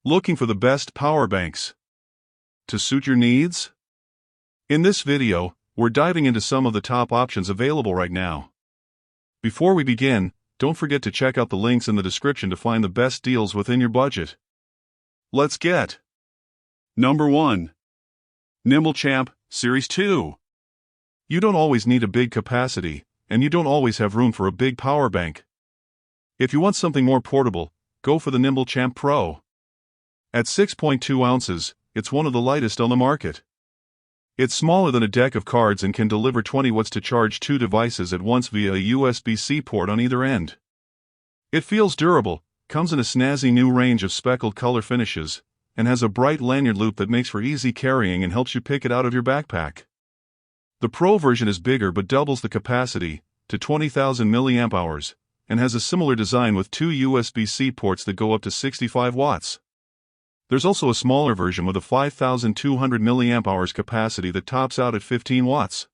Looking for the best power banks to suit your needs? In this video, we're diving into some of the top options available right now. Before we begin, don't forget to check out the links in the description to find the best deals within your budget. Let's get Number 1. Nimble Champ Series 2. You don't always need a big capacity, and you don't always have room for a big power bank. If you want something more portable, go for the Nimble Champ Pro. At 6.2 ounces, it's one of the lightest on the market. It's smaller than a deck of cards and can deliver 20 watts to charge two devices at once via a USB-C port on either end. It feels durable, comes in a snazzy new range of speckled color finishes, and has a bright lanyard loop that makes for easy carrying and helps you pick it out of your backpack. The Pro version is bigger but doubles the capacity, to 20,000 mAh, and has a similar design with two USB-C ports that go up to 65 watts. There's also a smaller version with a 5,200 mAh capacity that tops out at 15 watts.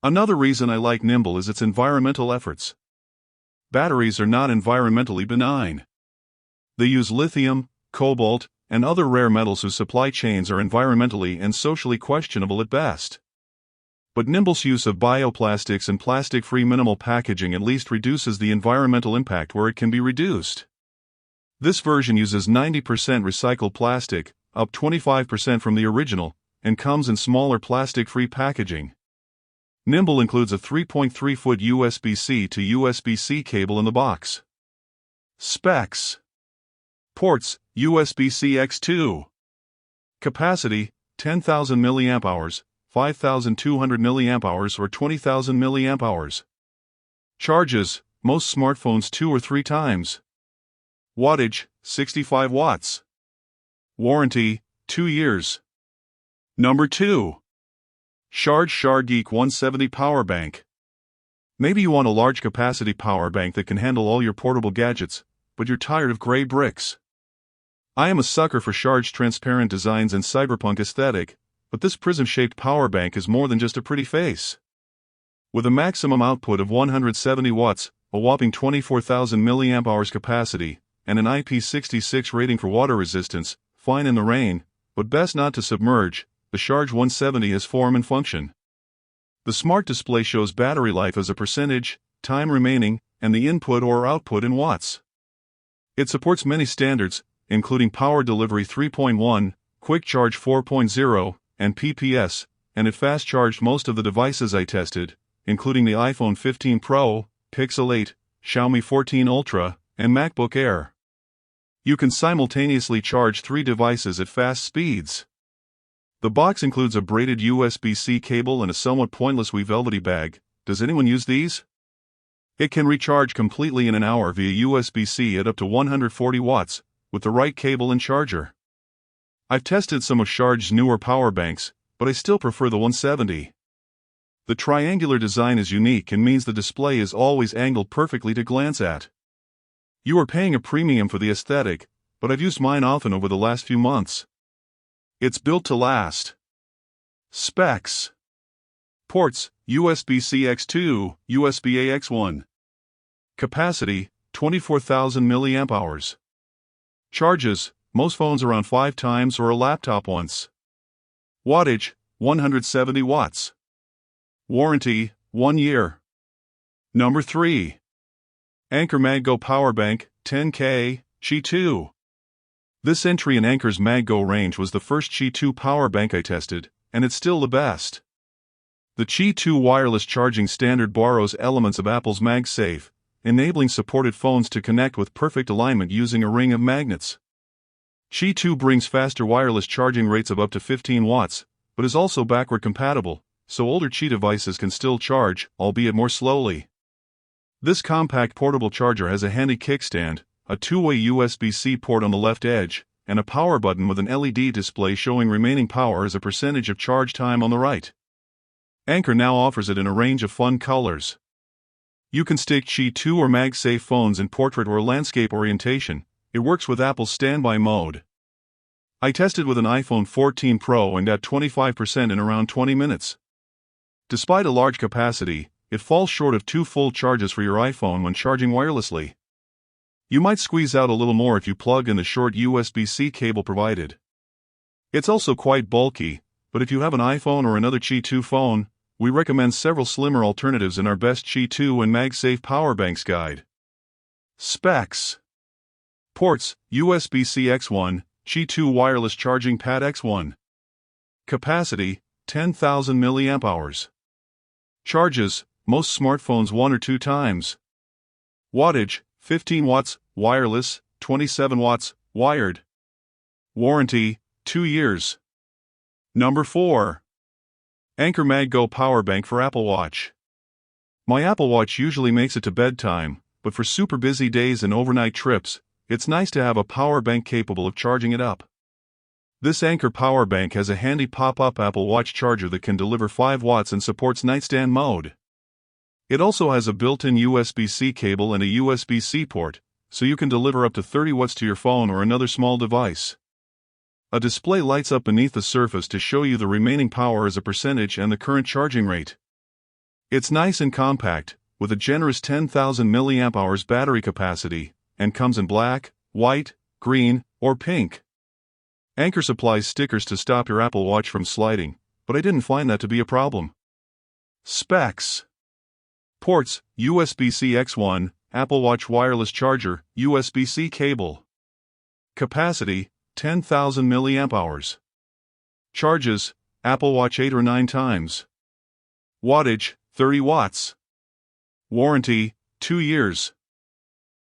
Another reason I like Nimble is its environmental efforts. Batteries are not environmentally benign. They use lithium, cobalt, and other rare metals whose supply chains are environmentally and socially questionable at best. But Nimble's use of bioplastics and plastic-free minimal packaging at least reduces the environmental impact where it can be reduced. This version uses 90% recycled plastic, up 25% from the original, and comes in smaller plastic-free packaging. Nimble includes a 3.3-foot USB-C to USB-C cable in the box. Specs: ports, USB-C X2. Capacity, 10,000 mAh, 5,200 mAh or 20,000 mAh. Charges, most smartphones 2 or 3 times. Wattage, 65 watts. Warranty, 2 years. Number 2. Shargeek 170 Power Bank. Maybe you want a large capacity power bank that can handle all your portable gadgets, but you're tired of gray bricks. I am a sucker for Sharge's transparent designs and cyberpunk aesthetic, but this prism-shaped power bank is more than just a pretty face. With a maximum output of 170 watts, a whopping 24,000 mAh capacity, and an IP66 rating for water resistance, fine in the rain, but best not to submerge, the Sharge 170 has form and function. The smart display shows battery life as a percentage, time remaining, and the input or output in watts. It supports many standards, including Power Delivery 3.1, Quick Charge 4.0, and PPS, and it fast-charged most of the devices I tested, including the iPhone 15 Pro, Pixel 8, Xiaomi 14 Ultra, and MacBook Air. You can simultaneously charge 3 devices at fast speeds. The box includes a braided USB-C cable and a somewhat pointless wee velvety bag. Does anyone use these? It can recharge completely in an hour via USB-C at up to 140 watts, with the right cable and charger. I've tested some of Sharge's newer power banks, but I still prefer the 170. The triangular design is unique and means the display is always angled perfectly to glance at. You are paying a premium for the aesthetic, but I've used mine often over the last few months. It's built to last. Specs: ports, USB-C X2, USB-A X1. Capacity, 24,000 mAh. Charges, most phones around 5 times or a laptop once. Wattage, 170 watts. Warranty, 1 year. Number 3. Anker MagGo Power Bank, 10K, Qi 2. This entry in Anker's MagGo range was the first Qi 2 power bank I tested, and it's still the best. The Qi 2 wireless charging standard borrows elements of Apple's MagSafe, enabling supported phones to connect with perfect alignment using a ring of magnets. Qi 2 brings faster wireless charging rates of up to 15 watts, but is also backward compatible, so older Qi devices can still charge, albeit more slowly. This compact portable charger has a handy kickstand, a two-way USB-C port on the left edge, and a power button with an LED display showing remaining power as a percentage of charge time on the right. Anker now offers it in a range of fun colors. You can stick Qi 2 or MagSafe phones in portrait or landscape orientation. It works with Apple's standby mode. I tested with an iPhone 14 Pro and at 25% in around 20 minutes. Despite a large capacity, it falls short of 2 full charges for your iPhone when charging wirelessly. You might squeeze out a little more if you plug in the short USB-C cable provided. It's also quite bulky, but if you have an iPhone or another Qi 2 phone, we recommend several slimmer alternatives in our best Qi 2 and MagSafe power banks guide. Specs. Ports: USB-C X1, Qi 2 wireless charging pad X1. Capacity: 10,000 mAh. Charges: most smartphones 1 or 2 times. Wattage: 15 watts, wireless, 27 watts, wired. Warranty: 2 years. Number 4. Anker MagGo Power Bank for Apple Watch. My Apple Watch usually makes it to bedtime, but for super busy days and overnight trips, it's nice to have a power bank capable of charging it up. This Anker power bank has a handy pop-up Apple Watch charger that can deliver 5 watts and supports nightstand mode. It also has a built-in USB-C cable and a USB-C port, so you can deliver up to 30 watts to your phone or another small device. A display lights up beneath the surface to show you the remaining power as a percentage and the current charging rate. It's nice and compact, with a generous 10,000 mAh battery capacity, and comes in black, white, green, or pink. Anker supplies stickers to stop your Apple Watch from sliding, but I didn't find that to be a problem. Specs. Ports: USB-C X1, Apple Watch wireless charger, USB-C cable. Capacity: 10,000 mAh. Charges: Apple Watch 8 or 9 times. Wattage: 30 watts. Warranty: 2 years.